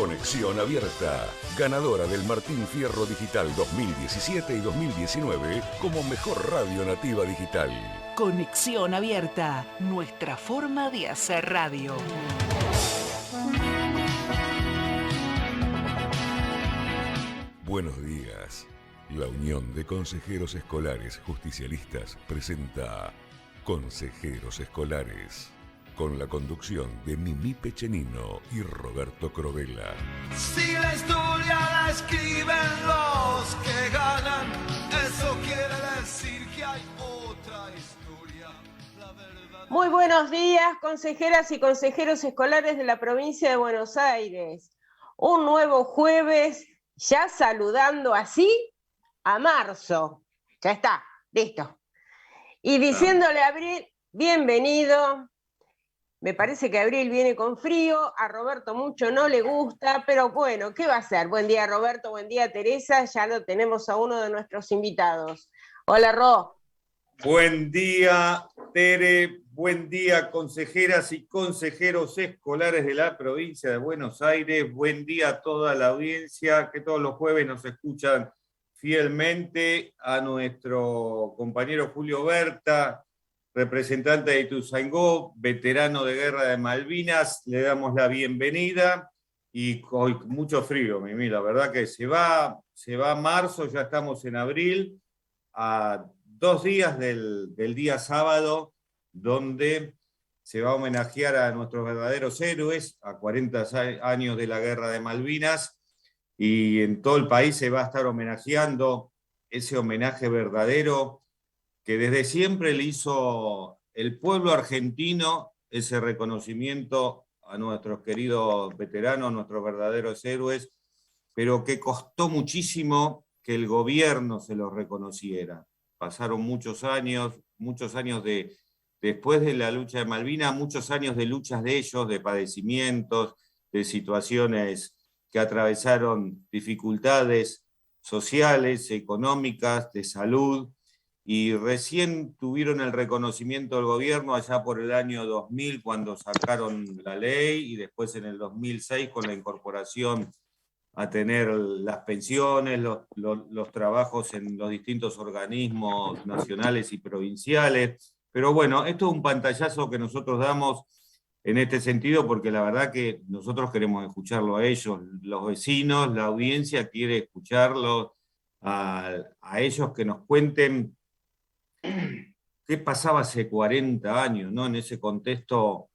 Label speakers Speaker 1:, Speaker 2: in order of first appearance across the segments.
Speaker 1: Conexión Abierta, ganadora del Martín Fierro Digital 2017 y 2019 como mejor radio nativa digital.
Speaker 2: Conexión Abierta, nuestra forma de hacer radio.
Speaker 1: Buenos días. La Unión de Consejeros Escolares Justicialistas presenta Consejeros Escolares, con la conducción de Mimi Pechenino y Roberto Crovela.
Speaker 3: Si la historia la escriben los que ganan, eso quiere decir que hay otra historia.
Speaker 4: Muy buenos días, consejeras y consejeros escolares de la provincia de Buenos Aires. Un nuevo jueves, ya saludando así a marzo. Ya está, listo. Y diciéndole a Abril, bienvenido. Me parece que Abril viene con frío, a Roberto mucho no le gusta, pero bueno, ¿qué va a hacer? Buen día, Roberto, buen día, Teresa, ya lo tenemos a uno de nuestros invitados. Hola, Ro.
Speaker 5: Buen día, Tere, buen día, consejeras y consejeros escolares de la provincia de Buenos Aires, buen día a toda la audiencia que todos los jueves nos escuchan fielmente, a nuestro compañero Julio Berta, representante de Ituzaingó, veterano de Guerra de Malvinas, le damos la bienvenida y con mucho frío, Mimi, la verdad que se va marzo, ya estamos en abril, a 2 días del día sábado, donde se va a homenajear a nuestros verdaderos héroes, a 40 años de la Guerra de Malvinas, y en todo el país se va a estar homenajeando ese homenaje verdadero que desde siempre le hizo el pueblo argentino, ese reconocimiento a nuestros queridos veteranos, nuestros verdaderos héroes, pero que costó muchísimo que el gobierno se los reconociera. Pasaron muchos años después de la lucha de Malvinas, muchos años de luchas de ellos, de padecimientos, de situaciones que atravesaron dificultades sociales, económicas, de salud, y recién tuvieron el reconocimiento del gobierno allá por el año 2000, cuando sacaron la ley, y después en el 2006 con la incorporación a tener las pensiones, los trabajos en los distintos organismos nacionales y provinciales. Pero bueno, esto es un pantallazo que nosotros damos en este sentido, porque la verdad que nosotros queremos escucharlo a ellos, los vecinos, la audiencia quiere escucharlos a ellos, que nos cuenten qué pasaba hace 40 años, ¿no? En ese contexto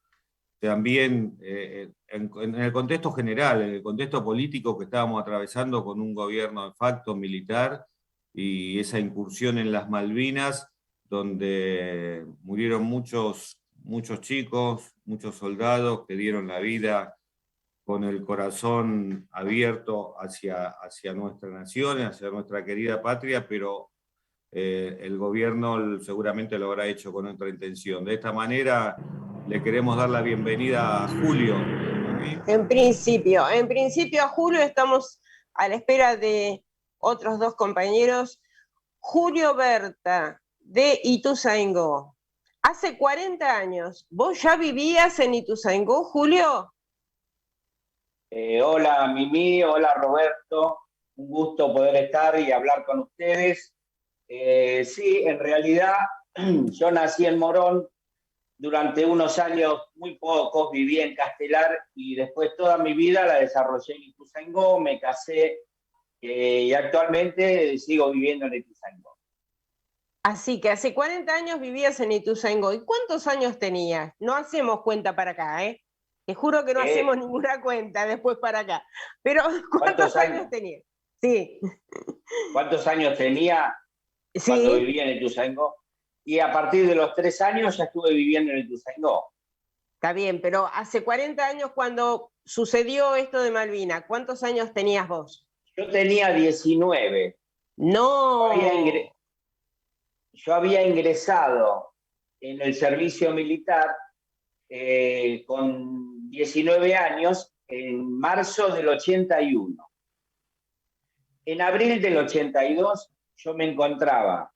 Speaker 5: también, en el contexto general, en el contexto político que estábamos atravesando con un gobierno de facto militar y esa incursión en las Malvinas, donde murieron muchos chicos, muchos soldados que dieron la vida con el corazón abierto hacia nuestra nación, hacia nuestra querida patria, pero el gobierno seguramente lo habrá hecho con otra intención. De esta manera le queremos dar la bienvenida a Julio.
Speaker 4: En principio a Julio, estamos a la espera de otros dos compañeros. Julio Berta, de Ituzaingó. Hace 40 años, ¿vos ya vivías en Ituzaingó, Julio?
Speaker 6: Hola Mimi, hola Roberto, un gusto poder estar y hablar con ustedes. Sí, en realidad yo nací en Morón, durante unos años muy pocos viví en Castelar y después toda mi vida la desarrollé en Ituzaingó, me casé y actualmente sigo viviendo en Ituzaingó.
Speaker 4: Así que hace 40 años vivías en Ituzaingó. ¿Y cuántos años tenías? No hacemos cuenta para acá, ¿eh? Te juro que no hacemos ninguna cuenta después para acá. Pero ¿cuántos años tenías? Sí.
Speaker 6: ¿Cuántos años tenía cuando vivía en Ituzaingó? Y a partir de los 3 años ya estuve viviendo en Ituzaingó.
Speaker 4: Está bien, pero hace 40 años cuando sucedió esto de Malvinas, ¿cuántos años tenías vos?
Speaker 6: Yo tenía 19.
Speaker 4: No.
Speaker 6: Yo había ingresado en el servicio militar con 19 años en marzo del 81. En abril del 82 yo me encontraba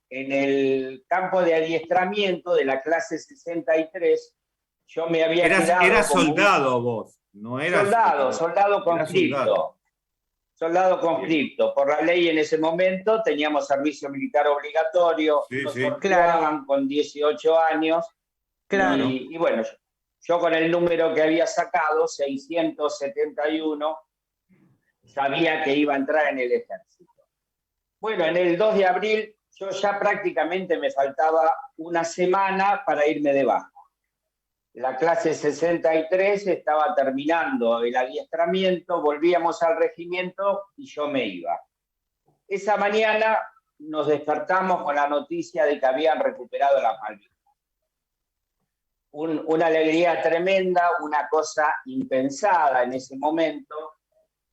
Speaker 6: en el campo de adiestramiento de la clase 63. Yo me había quedado...
Speaker 5: Eras soldado vos. No era
Speaker 6: soldado conscripto. Soldado conscripto. Por la ley en ese momento teníamos servicio militar obligatorio,
Speaker 5: Sí,
Speaker 6: nos
Speaker 5: sí.
Speaker 6: sorteaban con 18 años.
Speaker 4: Claro.
Speaker 6: Y bueno, yo con el número que había sacado, 671, sabía que iba a entrar en el ejército. Bueno, en el 2 de abril yo ya prácticamente me faltaba una semana para irme de baja. La clase 63 estaba terminando el adiestramiento, volvíamos al regimiento y yo me iba. Esa mañana nos despertamos con la noticia de que habían recuperado las Malvinas. Una alegría tremenda, una cosa impensada en ese momento,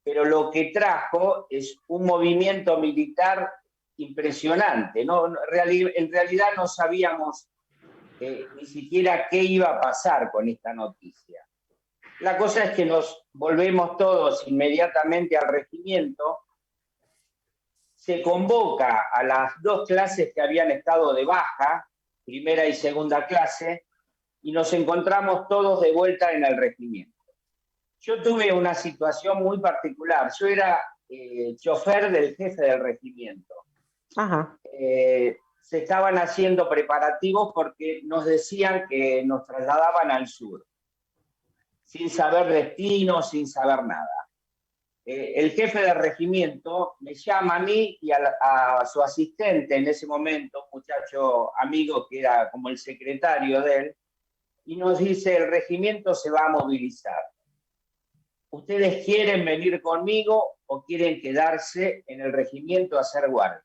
Speaker 6: pero lo que trajo es un movimiento militar impresionante, ¿no? En realidad no sabíamos ni siquiera qué iba a pasar con esta noticia. La cosa es que nos volvemos todos inmediatamente al regimiento, se convoca a las 2 clases que habían estado de baja, primera y segunda clase, y nos encontramos todos de vuelta en el regimiento. Yo tuve una situación muy particular. Yo era chofer del jefe del regimiento.
Speaker 4: Ajá.
Speaker 6: Se estaban haciendo preparativos porque nos decían que nos trasladaban al sur, sin saber destino, sin saber nada. El jefe del regimiento me llama a mí y a su asistente en ese momento, un muchacho amigo que era como el secretario de él, y nos dice: el regimiento se va a movilizar. ¿Ustedes quieren venir conmigo o quieren quedarse en el regimiento a hacer guardia?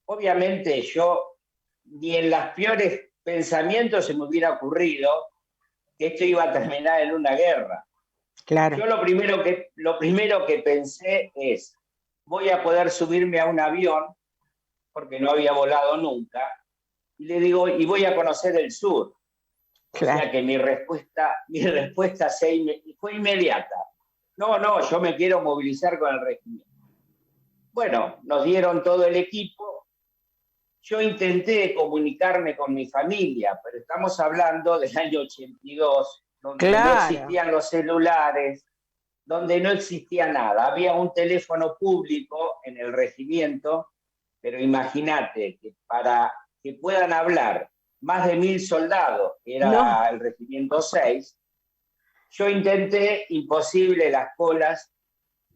Speaker 6: Obviamente yo, ni en los peores pensamientos se me hubiera ocurrido que esto iba a terminar en una guerra.
Speaker 4: Claro.
Speaker 6: Yo lo primero que pensé es: voy a poder subirme a un avión, porque no había volado nunca, y le digo, y voy a conocer el sur.
Speaker 4: Claro.
Speaker 6: O sea que mi respuesta fue inmediata. No, yo me quiero movilizar con el regimiento. Bueno, nos dieron todo el equipo. Yo intenté comunicarme con mi familia, pero estamos hablando del año 82, donde no existían los celulares, donde no existía nada. Había un teléfono público en el regimiento, pero imagínate que para que puedan hablar más de 1000 soldados, que era el regimiento 6, yo intenté, imposible, las colas,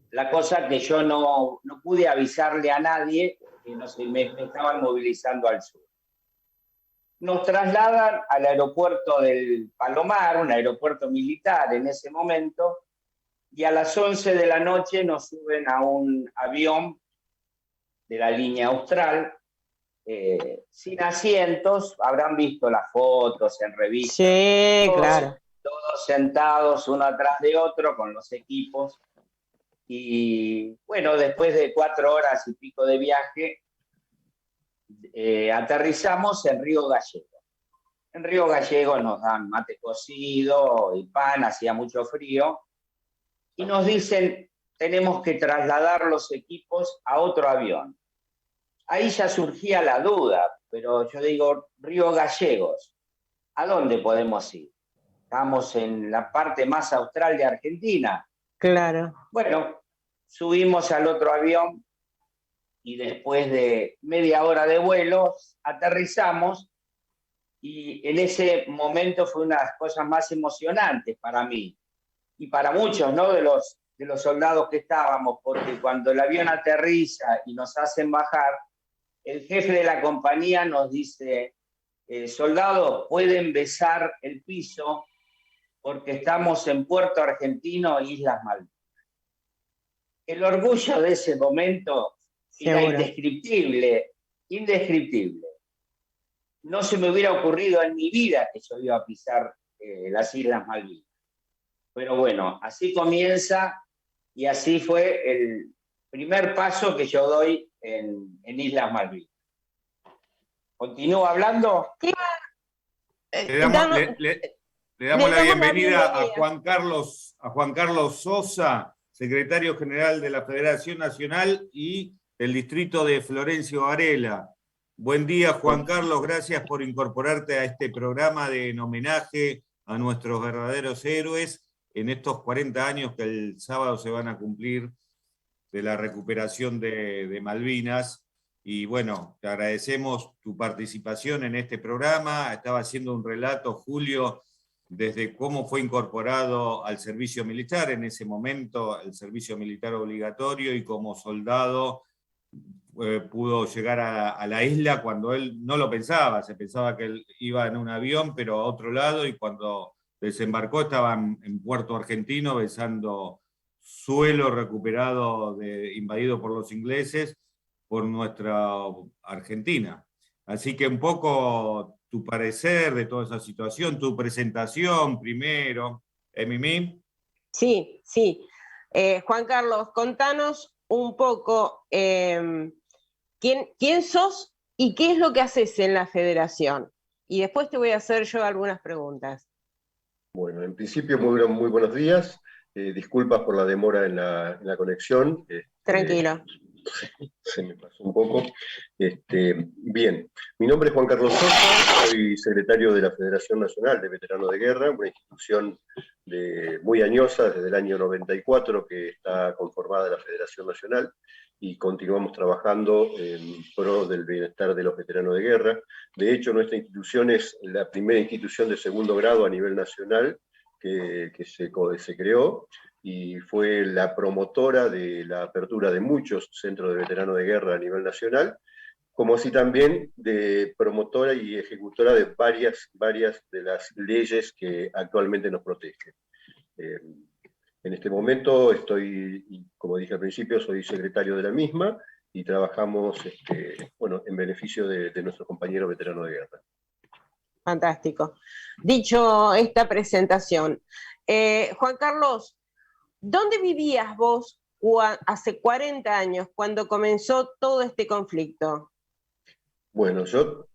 Speaker 6: la cosa que yo no pude avisarle a nadie que me estaban movilizando al sur. Nos trasladan al aeropuerto del Palomar, un aeropuerto militar en ese momento, y a las 11 de la noche nos suben a un avión de la línea Austral, sin asientos. Habrán visto las fotos en revistas.
Speaker 4: Sí, claro.
Speaker 6: Todos sentados uno atrás de otro con los equipos. Y bueno, después de 4 horas y pico de viaje, aterrizamos en Río Gallegos. En Río Gallegos nos dan mate cocido y pan, hacía mucho frío, y nos dicen: tenemos que trasladar los equipos a otro avión. Ahí ya surgía la duda, pero yo digo, Río Gallegos, ¿a dónde podemos ir? Estamos en la parte más austral de Argentina.
Speaker 4: Claro.
Speaker 6: Bueno, subimos al otro avión y después de media hora de vuelo aterrizamos, y en ese momento fue una de las cosas más emocionantes para mí y para muchos, ¿no?, de los soldados que estábamos, porque cuando el avión aterriza y nos hacen bajar, el jefe de la compañía nos dice: soldados, pueden besar el piso porque estamos en Puerto Argentino, Islas Malvinas. El orgullo de ese momento era indescriptible, indescriptible. No se me hubiera ocurrido en mi vida que yo iba a pisar las Islas Malvinas. Pero bueno, así comienza, y así fue el primer paso que yo doy en Islas Malvinas. ¿Continúo hablando?
Speaker 5: Le damos la bienvenida a Juan Carlos Sosa, secretario general de la Federación Nacional y del distrito de Florencio Varela. Buen día, Juan Carlos, gracias por incorporarte a este programa en homenaje a nuestros verdaderos héroes. en estos 40 años que el sábado se van a cumplir de la recuperación de Malvinas. Y bueno, te agradecemos tu participación en este programa. Estaba haciendo un relato, Julio, desde cómo fue incorporado al servicio militar, en ese momento el servicio militar obligatorio, y como soldado pudo llegar a la isla cuando él no lo pensaba. Se pensaba que él iba en un avión, pero a otro lado, y cuando desembarcó estaba en Puerto Argentino besando suelo recuperado, invadido por los ingleses, por nuestra Argentina. Así que un poco tu parecer de toda esa situación, tu presentación primero. Mimi.
Speaker 4: Sí, sí. Juan Carlos, contanos un poco quién sos y qué es lo que haces en la federación. Y después te voy a hacer yo algunas preguntas.
Speaker 7: Bueno, en principio muy buenos días. Disculpas por la demora en la conexión.
Speaker 4: Tranquilo.
Speaker 7: Se me pasó un poco. Bien, mi nombre es Juan Carlos Sosa, soy secretario de la Federación Nacional de Veteranos de Guerra, una institución muy añosa, desde el año 94 que está conformada la Federación Nacional, y continuamos trabajando en pro del bienestar de los veteranos de guerra. De hecho, nuestra institución es la primera institución de segundo grado a nivel nacional que se creó, y fue la promotora de la apertura de muchos centros de veteranos de guerra a nivel nacional, como así también de promotora y ejecutora de varias de las leyes que actualmente nos protegen. En este momento estoy, como dije al principio, soy secretario de la misma, y trabajamos en beneficio de nuestros compañeros veteranos de guerra.
Speaker 4: Fantástico. Dicho esta presentación, Juan Carlos, ¿dónde vivías vos hace 40 años cuando comenzó todo este conflicto?
Speaker 7: Bueno, yo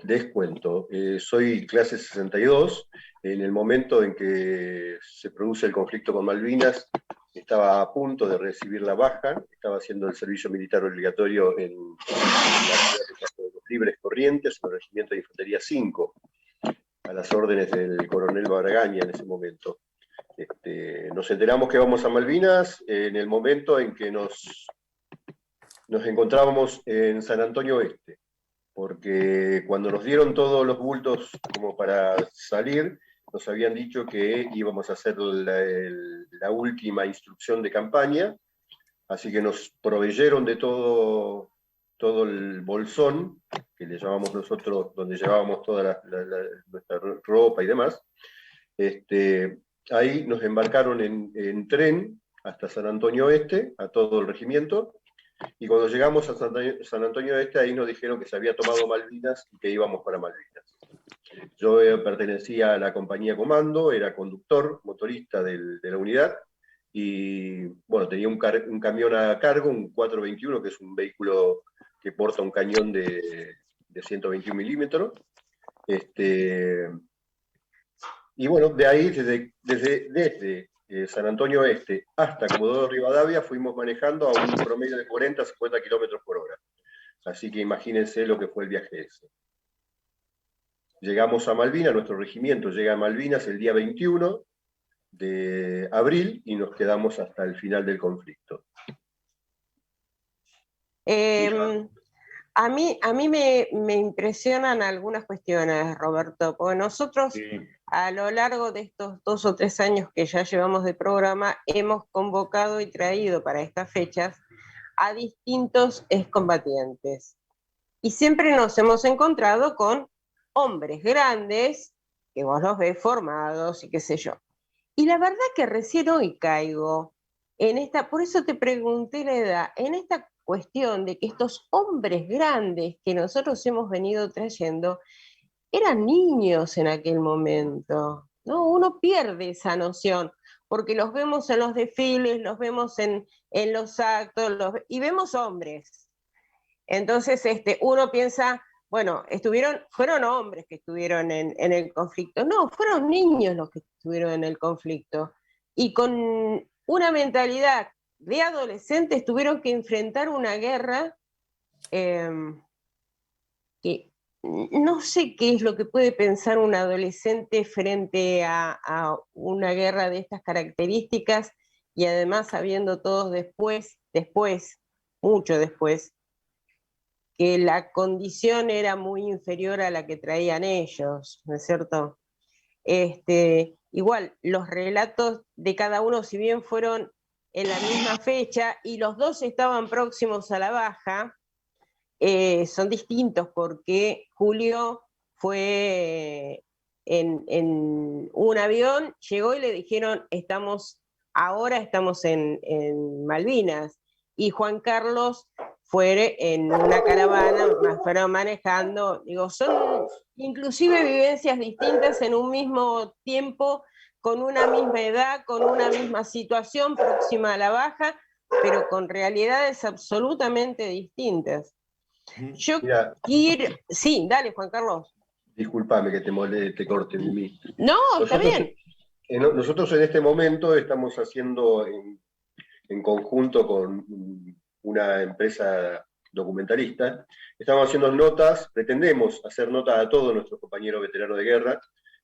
Speaker 7: les cuento. Soy clase 62. En el momento en que se produce el conflicto con Malvinas, estaba a punto de recibir la baja, estaba haciendo el servicio militar obligatorio en la ciudad de los Libres Corrientes, en el Regimiento de Infantería 5, a las órdenes del coronel Baragaña en ese momento. Nos enteramos que íbamos a Malvinas en el momento en que nos encontrábamos en San Antonio Oeste, porque cuando nos dieron todos los bultos como para salir, nos habían dicho que íbamos a hacer la última instrucción de campaña, así que nos proveyeron de todo el bolsón, que le llamamos nosotros, donde llevábamos toda nuestra ropa y demás. Ahí nos embarcaron en tren hasta San Antonio Oeste, a todo el regimiento, y cuando llegamos a San Antonio Oeste, ahí nos dijeron que se había tomado Malvinas y que íbamos para Malvinas. Yo pertenecía a la compañía comando, era conductor, motorista de la unidad, y bueno, tenía un camión a cargo, un 421, que es un vehículo que porta un cañón de 121 milímetros. Y bueno, de ahí, desde San Antonio Este hasta Comodoro Rivadavia, fuimos manejando a un promedio de 40-50 kilómetros por hora. Así que imagínense lo que fue el viaje ese. Llegamos a Malvinas, nuestro regimiento llega a Malvinas el día 21 de abril, y nos quedamos hasta el final del conflicto.
Speaker 4: A mí me impresionan algunas cuestiones, Roberto, porque nosotros a lo largo de estos 2 o 3 años que ya llevamos de programa, hemos convocado y traído para estas fechas a distintos excombatientes. Y siempre nos hemos encontrado con hombres grandes, que vos los ves formados y qué sé yo. Y la verdad que recién hoy caigo en esta, por eso te pregunté la edad, en esta cuestión de que estos hombres grandes que nosotros hemos venido trayendo eran niños en aquel momento, ¿no? Uno pierde esa noción, porque los vemos en los desfiles, los vemos en los actos, y vemos hombres. Entonces uno piensa, bueno, fueron hombres que estuvieron en el conflicto. No, fueron niños los que estuvieron en el conflicto. Y con una mentalidad de adolescentes tuvieron que enfrentar una guerra que no sé qué es lo que puede pensar un adolescente frente a una guerra de estas características y además sabiendo todos después, mucho después, que la condición era muy inferior a la que traían ellos, ¿no es cierto? Igual, los relatos de cada uno, si bien fueron en la misma fecha y los dos estaban próximos a la baja, son distintos porque Julio fue en un avión, llegó y le dijeron, ahora estamos en Malvinas, y Juan Carlos fue en una caravana, fueron manejando, digo, son inclusive vivencias distintas en un mismo tiempo, con una misma edad, con una misma situación próxima a la baja, pero con realidades absolutamente distintas. Yo
Speaker 7: Mira,
Speaker 4: quiero... Sí, dale, Juan Carlos.
Speaker 7: discúlpame que te corte, Mimi.
Speaker 4: No, está bien.
Speaker 7: Nosotros en este momento estamos haciendo en conjunto con una empresa documentalista, estamos haciendo notas, pretendemos hacer notas a todos nuestros compañeros veteranos de guerra,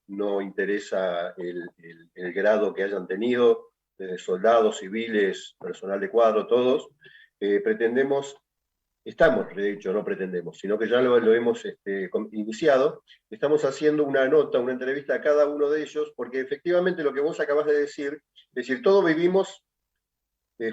Speaker 7: no interesa el grado que hayan tenido, soldados, civiles, personal de cuadro, todos, estamos, de hecho, no pretendemos, sino que ya lo hemos iniciado, estamos haciendo una nota, una entrevista a cada uno de ellos, porque efectivamente lo que vos acabas de decir, es decir, todos vivimos,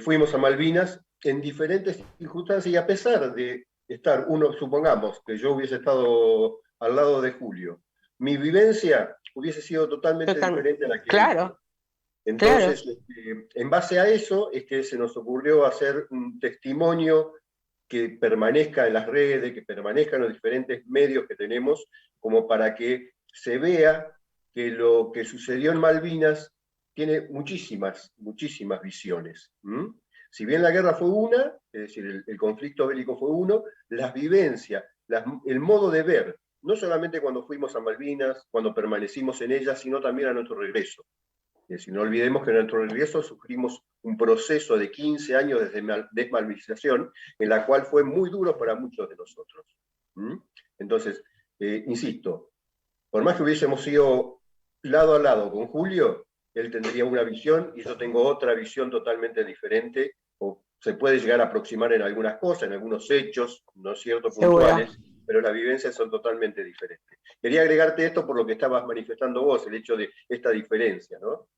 Speaker 7: fuimos a Malvinas en diferentes circunstancias, y a pesar de estar, supongamos que yo hubiese estado al lado de Julio, mi vivencia hubiese sido totalmente diferente a la que...
Speaker 4: Claro.
Speaker 7: Entonces, en base a eso, es que se nos ocurrió hacer un testimonio que permanezca en las redes, que permanezca en los diferentes medios que tenemos, como para que se vea que lo que sucedió en Malvinas tiene muchísimas visiones. Si bien la guerra fue una, es decir, el conflicto bélico fue uno, las vivencias, el modo de ver, no solamente cuando fuimos a Malvinas, cuando permanecimos en ellas, sino también a nuestro regreso. Es decir, no olvidemos que en nuestro regreso sufrimos un proceso de 15 años de desmalvinización, en la cual fue muy duro para muchos de nosotros. Entonces, insisto, por más que hubiésemos ido lado a lado con Julio, él tendría una visión y yo tengo otra visión totalmente diferente, o se puede llegar a aproximar en algunas cosas, en algunos hechos, ¿no es cierto?, puntuales, pero las vivencias son totalmente diferentes. Quería agregarte esto por lo que estabas manifestando vos, el hecho de esta diferencia, ¿no?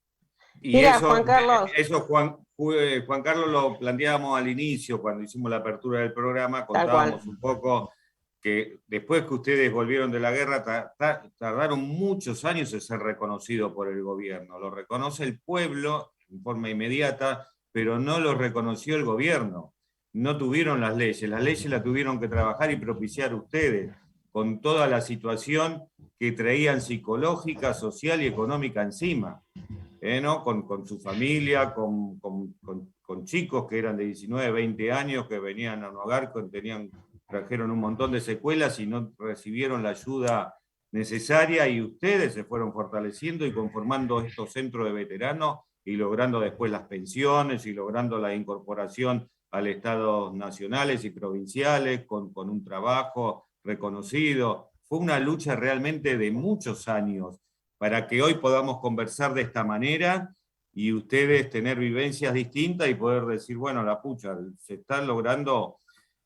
Speaker 5: Y
Speaker 4: mira,
Speaker 5: eso,
Speaker 4: Juan Carlos.
Speaker 5: Eso Juan Carlos lo planteábamos al inicio, cuando hicimos la apertura del programa, contábamos un poco que después que ustedes volvieron de la guerra, tardaron muchos años en ser reconocidos por el gobierno. Lo reconoce el pueblo en forma inmediata, pero no lo reconoció el gobierno. No tuvieron las leyes las tuvieron que trabajar y propiciar ustedes, con toda la situación que traían psicológica, social y económica encima, ¿no? Con su familia, con chicos que eran de 19, 20 años, que venían a un hogar, trajeron un montón de secuelas y no recibieron la ayuda necesaria, y ustedes se fueron fortaleciendo y conformando estos centros de veteranos y logrando después las pensiones y logrando la incorporación al Estado nacionales y provinciales con un trabajo reconocido. Fue una lucha realmente de muchos años para que hoy podamos conversar de esta manera y ustedes tener vivencias distintas y poder decir, bueno, la pucha, se está logrando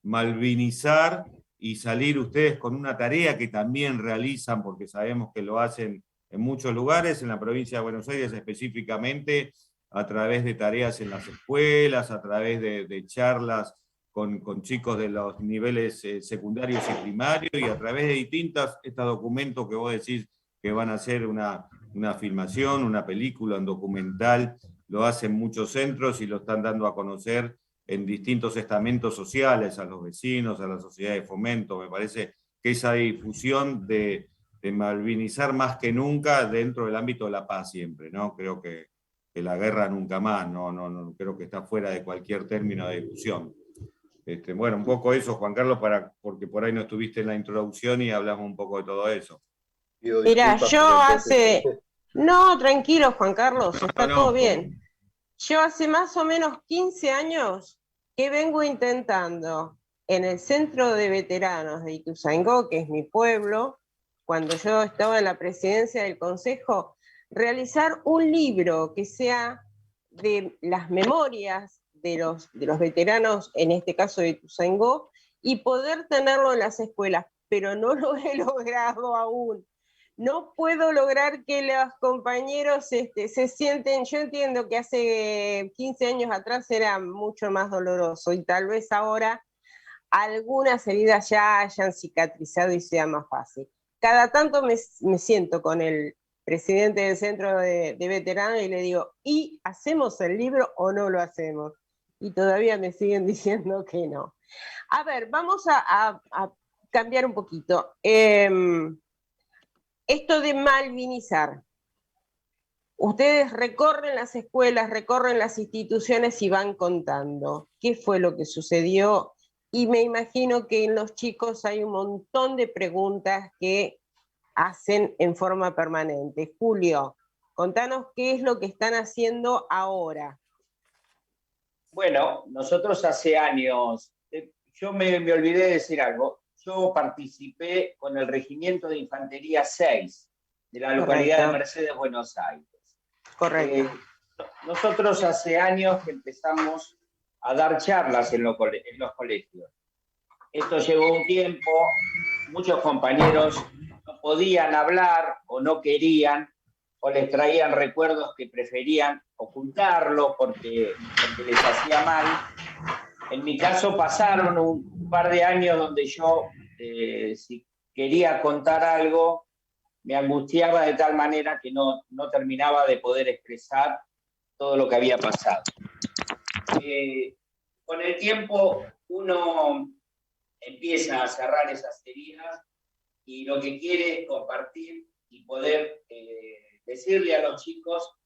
Speaker 5: malvinizar y salir ustedes con una tarea que también realizan, porque sabemos que lo hacen en muchos lugares, en la provincia de Buenos Aires específicamente, a través de tareas en las escuelas, a través de charlas con chicos de los niveles secundarios y primarios, y a través de distintos documentos que vos decís que van a hacer una filmación, una película, un documental, lo hacen muchos centros y lo están dando a conocer en distintos estamentos sociales, a los vecinos, a la sociedad de fomento. Me parece que esa difusión de malvinizar más que nunca dentro del ámbito de la paz siempre, ¿no? Creo que la guerra nunca más, no creo que está fuera de cualquier término de discusión. Bueno, un poco eso, Juan Carlos, porque por ahí no estuviste en la introducción y hablamos un poco de todo eso.
Speaker 4: Mira, No, tranquilo, Juan Carlos, está todo bien. Yo hace más o menos 15 años que vengo intentando en el centro de veteranos de Ituzaingó, que es mi pueblo, cuando yo estaba en la presidencia del consejo, realizar un libro que sea de las memorias de los veteranos, en este caso de Ituzaingó, y poder tenerlo en las escuelas, pero no lo he logrado aún. No puedo lograr que los compañeros se sienten, yo entiendo que hace 15 años atrás era mucho más doloroso y tal vez ahora algunas heridas ya hayan cicatrizado y sea más fácil. Cada tanto me siento con el presidente del centro de veteranos y le digo, ¿y hacemos el libro o no lo hacemos? Y todavía me siguen diciendo que no. A ver, vamos a cambiar un poquito. Esto de malvinizar. Ustedes recorren las escuelas, recorren las instituciones y van contando qué fue lo que sucedió. Y me imagino que en los chicos hay un montón de preguntas que hacen en forma permanente. Julio, contanos qué es lo que están haciendo ahora.
Speaker 6: Bueno, nosotros hace años, yo me olvidé de decir algo, yo participé con el Regimiento de Infantería 6 de la localidad
Speaker 4: Correcto.
Speaker 6: de Mercedes, Buenos Aires.
Speaker 4: Correcto.
Speaker 6: Nosotros hace años que empezamos a dar charlas en los colegios. Esto llevó un tiempo, muchos compañeros no podían hablar o no querían, o les traían recuerdos que preferían ocultarlo porque les hacía mal. En mi caso pasaron un par de años donde yo, si quería contar algo, me angustiaba de tal manera que no terminaba de poder expresar todo lo que había pasado. Con el tiempo uno empieza a cerrar esas heridas y lo que quiere es compartir y poder decirle a los chicos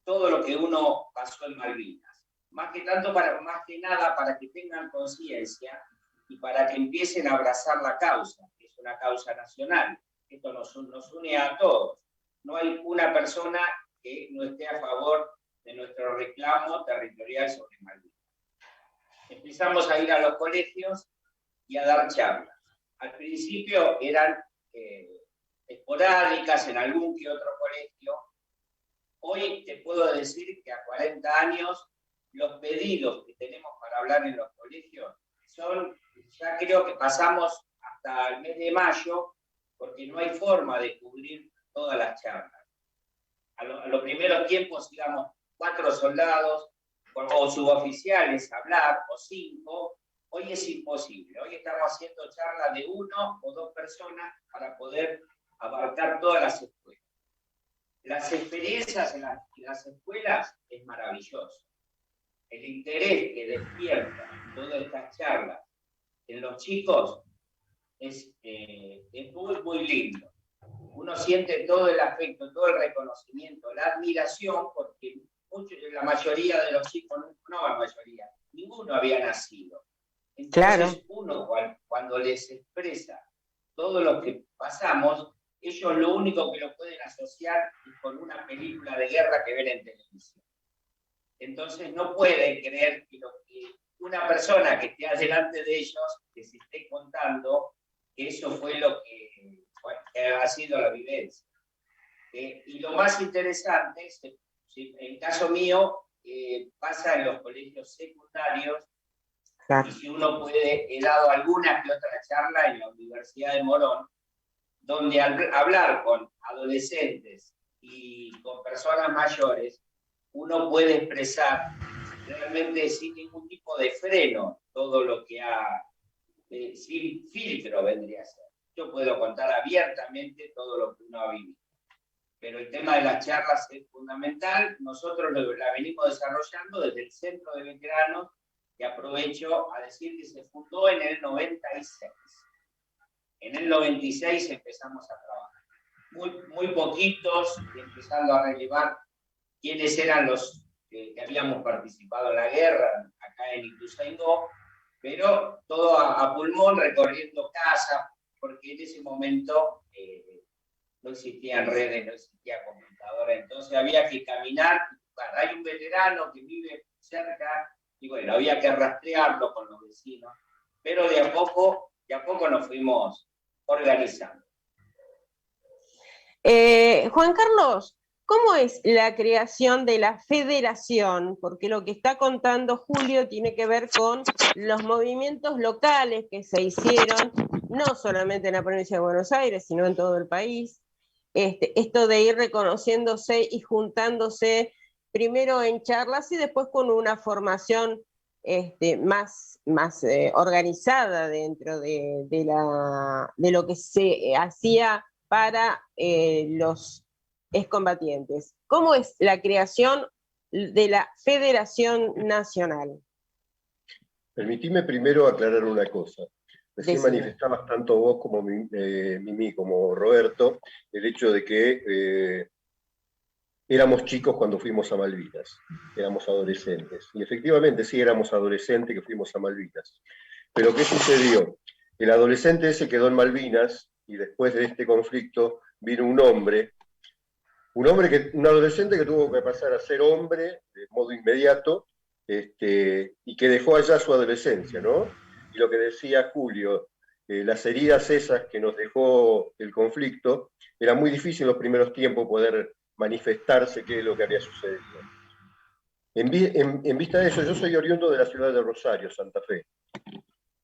Speaker 6: todo lo que uno pasó en Malvinas. Más que nada para que tengan conciencia y para que empiecen a abrazar la causa, que es una causa nacional. Esto nos une a todos. No hay una persona que no esté a favor de nuestro reclamo territorial sobre Malvinas. Empezamos a ir a los colegios y a dar charlas. Al principio eran esporádicas en algún que otro colegio. Hoy te puedo decir que a 40 años los pedidos que tenemos para hablar en los colegios son, ya creo que pasamos hasta el mes de mayo, porque no hay forma de cubrir todas las charlas. A los primeros tiempos íbamos 4 soldados o suboficiales a hablar, o 5. Hoy es imposible. Hoy estamos haciendo charlas de 1 o 2 personas para poder abarcar todas las escuelas. Las experiencias en las escuelas es maravilloso. El interés que despierta todas estas charlas en los chicos es muy, muy lindo. Uno siente todo el afecto, todo el reconocimiento, la admiración, porque la mayoría de los chicos, no la mayoría, ninguno había nacido. Entonces, claro, uno cuando les expresa todo lo que pasamos, ellos lo único que lo pueden asociar es con una película de guerra que ven en televisión. Entonces no pueden creer que una persona que esté delante de ellos, que se esté contando, que eso fue lo que ha sido la vivencia. Y lo más interesante es, en el caso mío, pasa en los colegios secundarios. Claro. Y si uno puede, he dado alguna que otra charla en la Universidad de Morón, donde al hablar con adolescentes y con personas mayores, uno puede expresar realmente sin ningún tipo de freno todo lo que sin filtro vendría a ser. Yo puedo contar abiertamente todo lo que uno ha vivido. Pero el tema de las charlas es fundamental. Nosotros la venimos desarrollando desde el Centro de Veteranos, que aprovecho a decir que se fundó en el 96. En el 96 empezamos a trabajar. Muy poquitos, empezando a relevar quiénes eran los que habíamos participado en la guerra acá en Ituzaingó, pero todo a pulmón, recorriendo casas, porque en ese momento no existían redes, no existía computadora, entonces había que caminar. Bueno, hay un veterano que vive cerca, y bueno, había que rastrearlo con los vecinos. pero de a poco nos fuimos organizando.
Speaker 4: Juan Carlos, ¿cómo es la creación de la federación? Porque lo que está contando Julio tiene que ver con los movimientos locales que se hicieron, no solamente en la provincia de Buenos Aires, sino en todo el país. Esto de ir reconociéndose y juntándose primero en charlas y después con una formación más organizada dentro de lo que se hacía para los excombatientes. ¿Cómo es la creación de la Federación Nacional?
Speaker 7: Permitime primero aclarar una cosa. Recién
Speaker 4: Decime.
Speaker 7: manifestabas tanto vos como Mimi, como Roberto, el hecho de que éramos chicos cuando fuimos a Malvinas, éramos adolescentes. Y efectivamente sí éramos adolescentes que fuimos a Malvinas. Pero ¿qué sucedió? El adolescente ese quedó en Malvinas y después de este conflicto vino un adolescente que tuvo que pasar a ser hombre de modo inmediato, y que dejó allá su adolescencia, ¿no? Y lo que decía Julio, las heridas esas que nos dejó el conflicto, era muy difícil en los primeros tiempos poder manifestarse qué es lo que había sucedido. En vista de eso, yo soy oriundo de la ciudad de Rosario, Santa Fe.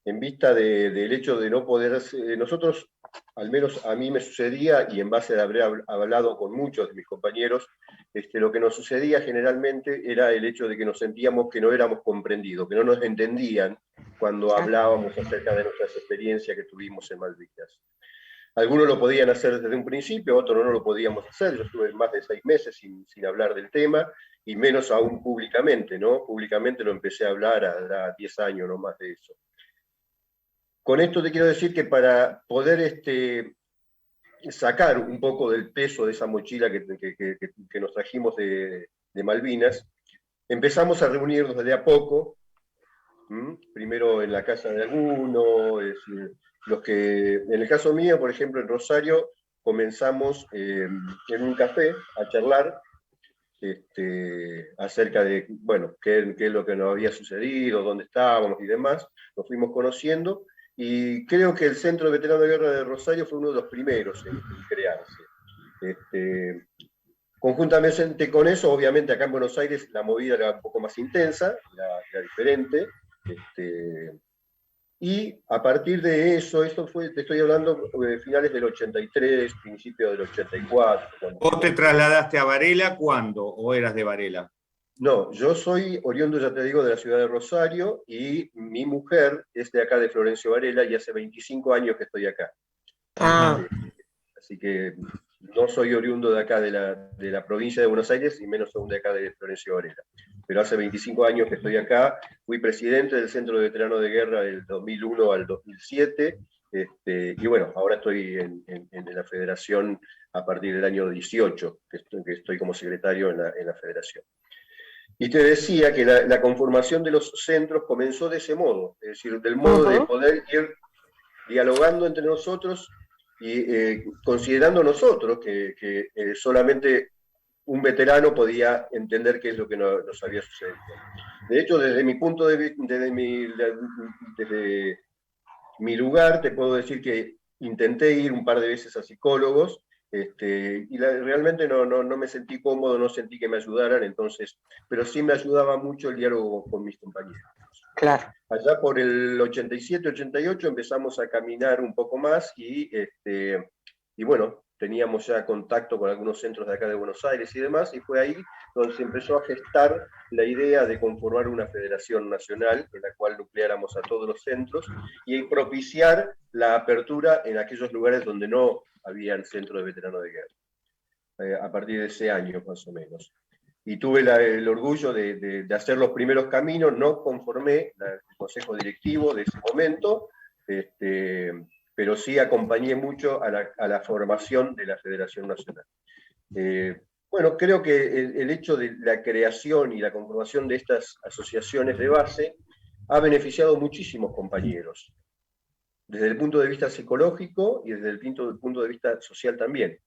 Speaker 7: En vista del hecho de no poder, nosotros, al menos a mí me sucedía, y en base de haber hablado con muchos de mis compañeros, lo que nos sucedía generalmente era el hecho de que nos sentíamos que no éramos comprendidos, que no nos entendían cuando hablábamos acerca de nuestras experiencias que tuvimos en Malvinas. Algunos lo podían hacer desde un principio, otros no lo podíamos hacer. Yo estuve más de 6 meses sin hablar del tema, y menos aún públicamente, ¿no? Públicamente lo empecé a hablar a 10 años, no más de eso. Con esto te quiero decir que para poder sacar un poco del peso de esa mochila que nos trajimos de Malvinas, empezamos a reunirnos de a poco, primero en la casa de alguno, es decir, en el caso mío, por ejemplo, en Rosario, comenzamos en un café a charlar acerca de, bueno, qué es lo que nos había sucedido, dónde estábamos y demás. Nos fuimos conociendo, y creo que el Centro de Veteranos de Guerra de Rosario fue uno de los primeros en crearse. Conjuntamente con eso, obviamente acá en Buenos Aires la movida era un poco más intensa, era diferente, y a partir de eso, te estoy hablando de finales del 83, principios del 84.
Speaker 5: ¿Vos te trasladaste a Varela cuándo, o eras de Varela?
Speaker 7: No, yo soy oriundo, ya te digo, de la ciudad de Rosario, y mi mujer es de acá de Florencio Varela, y hace 25 años que estoy acá. Así que no soy oriundo de acá de la provincia de Buenos Aires, y menos aún de acá de Florencio Varela. Pero hace 25 años que estoy acá, fui presidente del Centro de Veteranos de Guerra del 2001 al 2007, y bueno, ahora estoy en la federación a partir del año 18, que estoy como secretario en la federación. Y te decía que la conformación de los centros comenzó de ese modo, es decir, del modo de poder ir dialogando entre nosotros y considerando nosotros que solamente un veterano podía entender qué es lo que nos había sucedido. De hecho, desde mi punto de vista, desde mi lugar, te puedo decir que intenté ir un par de veces a psicólogos, y realmente no me sentí cómodo, no sentí que me ayudaran, entonces, pero sí me ayudaba mucho el diálogo con mis compañeros.
Speaker 4: Claro.
Speaker 7: Allá por el 87, 88 empezamos a caminar un poco más, y bueno, teníamos ya contacto con algunos centros de acá de Buenos Aires y demás, y fue ahí donde se empezó a gestar la idea de conformar una federación nacional en la cual nucleáramos a todos los centros y propiciar la apertura en aquellos lugares donde no habían centros de veteranos de guerra, a partir de ese año más o menos. Y tuve el orgullo de hacer los primeros caminos, no conformé el consejo directivo de ese momento, pero sí acompañé mucho a la formación de la Federación Nacional. Bueno, creo que el hecho de la creación y la conformación de estas asociaciones de base ha beneficiado a muchísimos compañeros, desde el punto de vista psicológico y desde el punto de vista social también.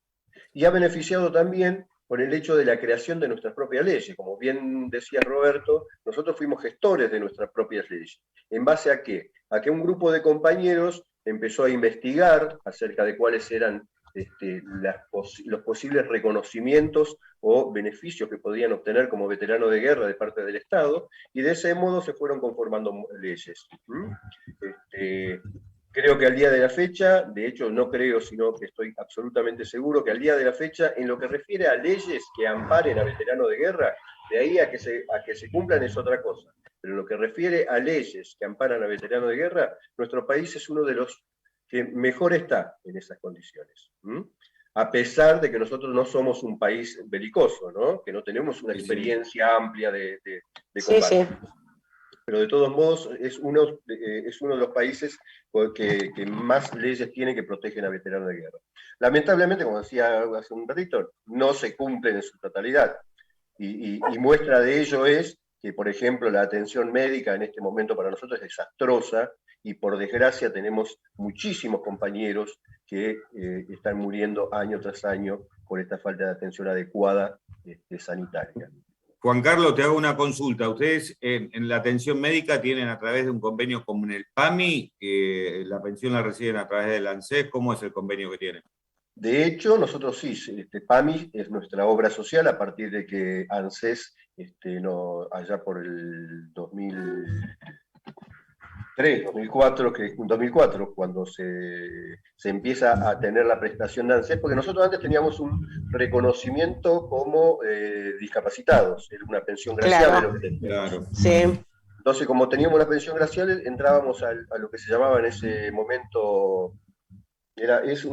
Speaker 7: Y ha beneficiado también por el hecho de la creación de nuestras propias leyes. Como bien decía Roberto, nosotros fuimos gestores de nuestras propias leyes. ¿En base a qué? a que un grupo de compañeros empezó a investigar acerca de cuáles eran los posibles reconocimientos o beneficios que podían obtener como veterano de guerra de parte del Estado, y de ese modo se fueron conformando leyes. Creo que al día de la fecha, de hecho no creo, sino que estoy absolutamente seguro que al día de la fecha, en lo que refiere a leyes que amparen a veteranos de guerra, de ahí a que se cumplan es otra cosa. Pero en lo que refiere a leyes que amparan a veteranos de guerra, nuestro país es uno de los que mejor está en esas condiciones. A pesar de que nosotros no somos un país belicoso, ¿no? Que no tenemos una experiencia amplia de combate.
Speaker 4: Sí.
Speaker 7: Pero de todos modos es uno de los países que más leyes tiene que protegen a veteranos de guerra. Lamentablemente, como decía hace un ratito, no se cumplen en su totalidad. Y muestra de ello es que, por ejemplo, la atención médica en este momento para nosotros es desastrosa, y por desgracia tenemos muchísimos compañeros que están muriendo año tras año por esta falta de atención adecuada sanitaria.
Speaker 5: Juan Carlos, te hago una consulta. Ustedes en la atención médica tienen a través de un convenio como en el PAMI, que la pensión la reciben a través del ANSES. ¿Cómo es el convenio que tienen?
Speaker 7: De hecho, nosotros sí, PAMI es nuestra obra social a partir de que ANSES, allá por el 2004, cuando se empieza a tener la prestación de ANSES, porque nosotros antes teníamos un reconocimiento como discapacitados, era una pensión gracial.
Speaker 5: Claro.
Speaker 4: Sí.
Speaker 7: Entonces, como teníamos la pensión gracial, entrábamos a lo que se llamaba en ese momento, es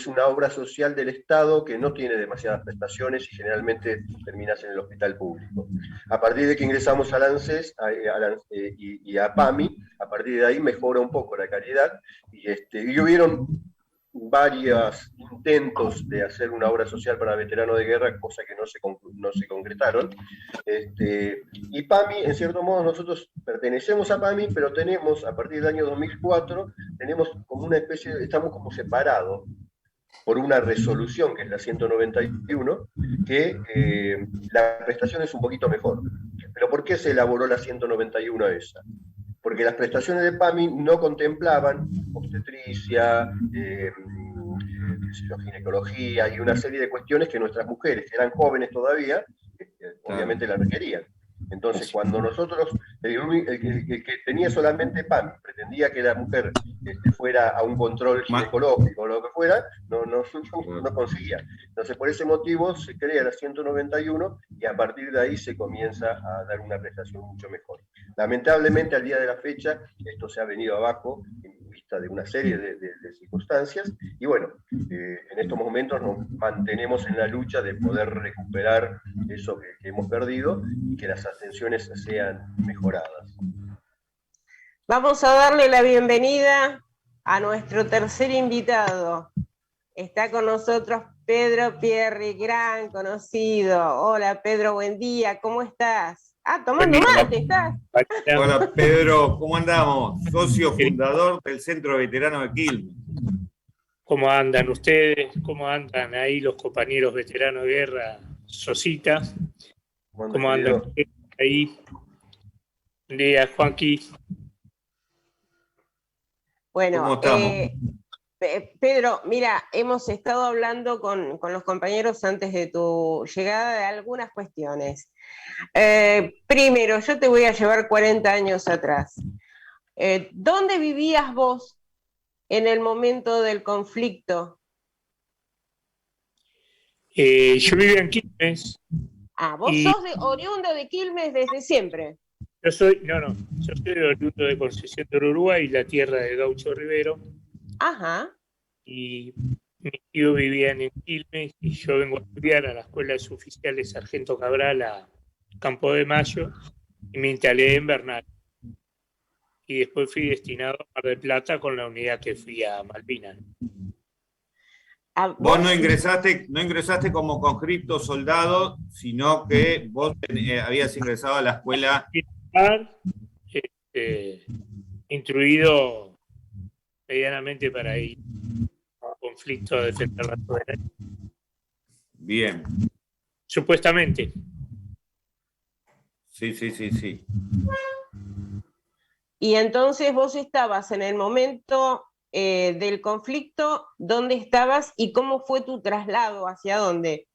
Speaker 7: una obra social del Estado que no tiene demasiadas prestaciones y generalmente terminas en el hospital público. A partir de que ingresamos al ANSES y a PAMI, a partir de ahí mejora un poco la calidad, y hubieron varios intentos de hacer una obra social para veteranos de guerra, cosa que no se concretaron. Y PAMI, en cierto modo, nosotros pertenecemos a PAMI, pero tenemos, a partir del año 2004, tenemos como una especie, estamos como separados por una resolución, que es la 191, que la prestación es un poquito mejor. ¿Pero por qué se elaboró la 191 esa? Porque las prestaciones de PAMI no contemplaban obstetricia, ginecología y una serie de cuestiones que nuestras mujeres, que eran jóvenes todavía, obviamente la requerían. Entonces, cuando nosotros, el que tenía solamente PAMI, pretendía que la mujer fuera a un control ginecológico o lo que fuera, no conseguía. Entonces, por ese motivo se crea la 191 y a partir de ahí se comienza a dar una prestación mucho mejor. Lamentablemente, al día de la fecha, esto se ha venido abajo en vista de una serie de circunstancias, y bueno, en estos momentos nos mantenemos en la lucha de poder recuperar eso que hemos perdido y que las atenciones sean mejoradas.
Speaker 4: Vamos a darle la bienvenida a nuestro tercer invitado. Está con nosotros Pedro Pierri, gran conocido. Hola Pedro, buen día, ¿cómo estás? Tomando mate, ¿estás?
Speaker 5: Hola Pedro, ¿cómo andamos? Socio fundador del Centro Veterano de Quilmes.
Speaker 8: ¿Cómo andan ustedes? ¿Cómo andan ahí los compañeros veteranos de guerra, Sosita? ¿Cómo andan ustedes ahí? Buen día, Juanqui.
Speaker 4: Bueno,
Speaker 5: ¿cómo estamos?
Speaker 4: Pedro, mira, hemos estado hablando con los compañeros antes de tu llegada de algunas cuestiones. Primero, yo te voy a llevar 40 años atrás. ¿Dónde vivías vos en el momento del conflicto?
Speaker 8: Yo vivía en Quilmes.
Speaker 4: Vos sos oriundo de Quilmes desde siempre.
Speaker 8: Yo soy oriundo de Concepción del Uruguay, la tierra de Gaucho Rivero.
Speaker 4: Ajá.
Speaker 8: Y mi tío vivía en Quilmes y yo vengo a estudiar a la Escuela de Suboficiales Sargento Cabral a Campo de Mayo y me instalé en Bernal. Y después fui destinado a Mar del Plata con la unidad que fui a Malvinas.
Speaker 5: Vos no ingresaste como conscripto soldado, sino que vos habías ingresado a la escuela.
Speaker 8: Instruido medianamente para ir a un conflicto a defender la soberanía.
Speaker 5: Bien.
Speaker 8: Supuestamente.
Speaker 5: Sí.
Speaker 4: Y entonces vos estabas en el momento del conflicto, ¿dónde estabas y cómo fue tu traslado? ¿Hacia dónde?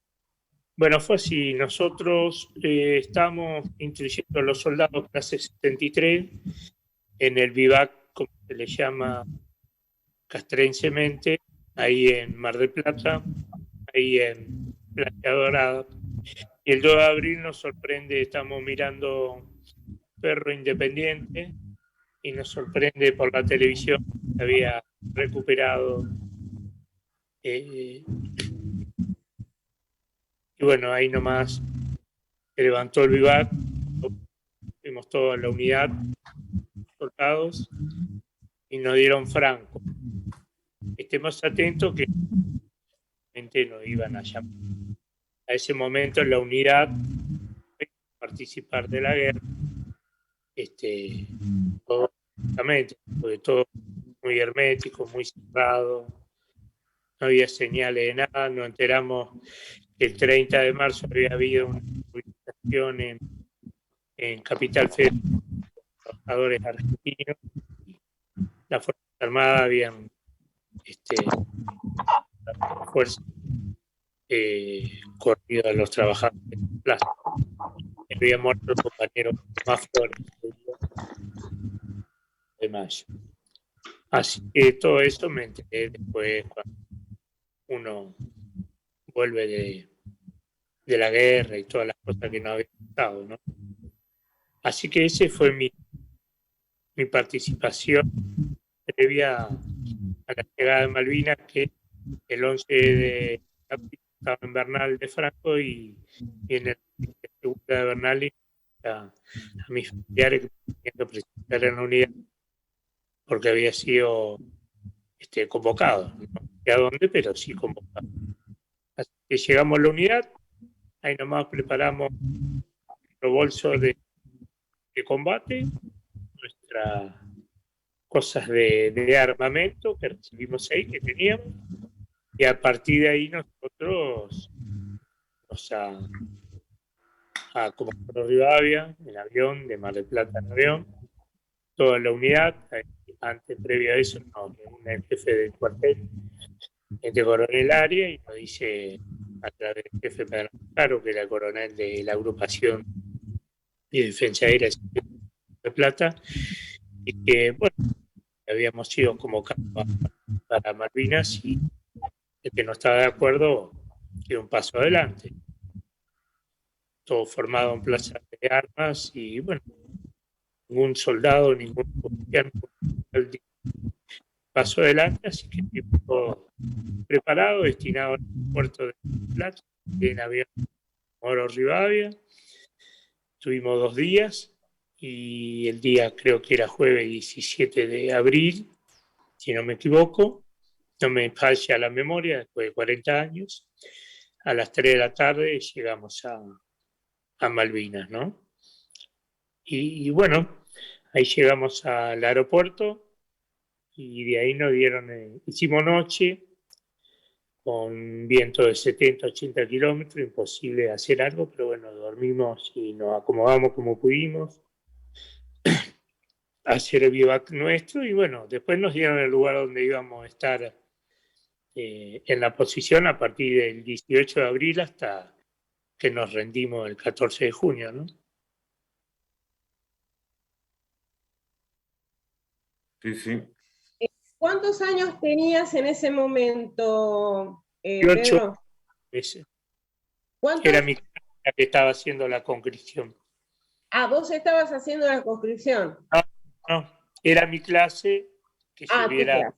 Speaker 8: Bueno, fue así. Nosotros estamos instruyendo a los soldados clase 73 en el vivac, como se le llama castrensemente, ahí en Mar del Plata, ahí en Playa Dorada. Y el 2 de abril nos sorprende, estamos mirando Perro Independiente y nos sorprende por la televisión que había recuperado. Y bueno, ahí nomás se levantó el vivac, fuimos todos a la unidad, soldados, y nos dieron franco. Estemos atentos que nos iban a llamar. A ese momento en la unidad participar de la guerra, todo, porque todo muy hermético, muy cerrado, no había señales de nada, nos enteramos que el 30 de marzo había habido una movilización en Capital Federal de trabajadores argentinos, las Fuerzas Armadas habían fuerzas corrido a los trabajadores en plaza. Había muerto el compañero más Flores de mayo. Así que todo eso me enteré después cuando uno vuelve de la guerra y todas las cosas que no había pasado, ¿no? Así que ese fue mi participación previa a la llegada de Malvinas, que el 11 de abril estaba en Bernal de Franco y en el segunda de Bernal a mis familiares que me tenían que presentar en la unidad porque había sido convocado, no sé a dónde, pero sí convocado. Así que llegamos a la unidad, ahí nomás preparamos nuestro bolso de combate, nuestras cosas de armamento que recibimos ahí, que teníamos, y a partir de ahí nosotros a Comodoro Rivadavia, en avión, de Mar del Plata en avión, toda la unidad. Antes, previo a eso, nos reúne el jefe del cuartel de Coronel Área y nos dice, a través del jefe Pedro Caro, que era el coronel de la agrupación de defensa aérea de Plata, y que, bueno, habíamos sido convocados para Malvinas y el que no estaba de acuerdo dio un paso adelante. Todo formado en plaza de armas y, bueno, ningún soldado, ningún oficial pasó adelante, así que todo preparado, destinado al puerto de Plata, en avión Comodoro Rivadavia. Tuvimos 2 días y el día creo que era jueves 17 de abril, si no me equivoco, no me falla la memoria, después de 40 años, a las 3 de la tarde llegamos a Malvinas, ¿no? Y bueno, ahí llegamos al aeropuerto y de ahí nos dieron, hicimos noche con viento de 70, 80 kilómetros, imposible hacer algo, pero bueno, dormimos y nos acomodamos como pudimos a hacer el vivac nuestro y bueno, después nos dieron el lugar donde íbamos a estar en la posición a partir del 18 de abril hasta que nos rendimos el 14 de junio, ¿no?
Speaker 5: Sí, sí.
Speaker 4: ¿Cuántos años tenías en ese momento,
Speaker 8: 18
Speaker 4: Pedro?
Speaker 8: meses.
Speaker 4: ¿Cuántos?
Speaker 8: Era mi clase la que estaba haciendo la conscripción.
Speaker 4: Ah, vos estabas haciendo la conscripción.
Speaker 8: No, era mi clase que si
Speaker 4: Ah,
Speaker 8: hubiera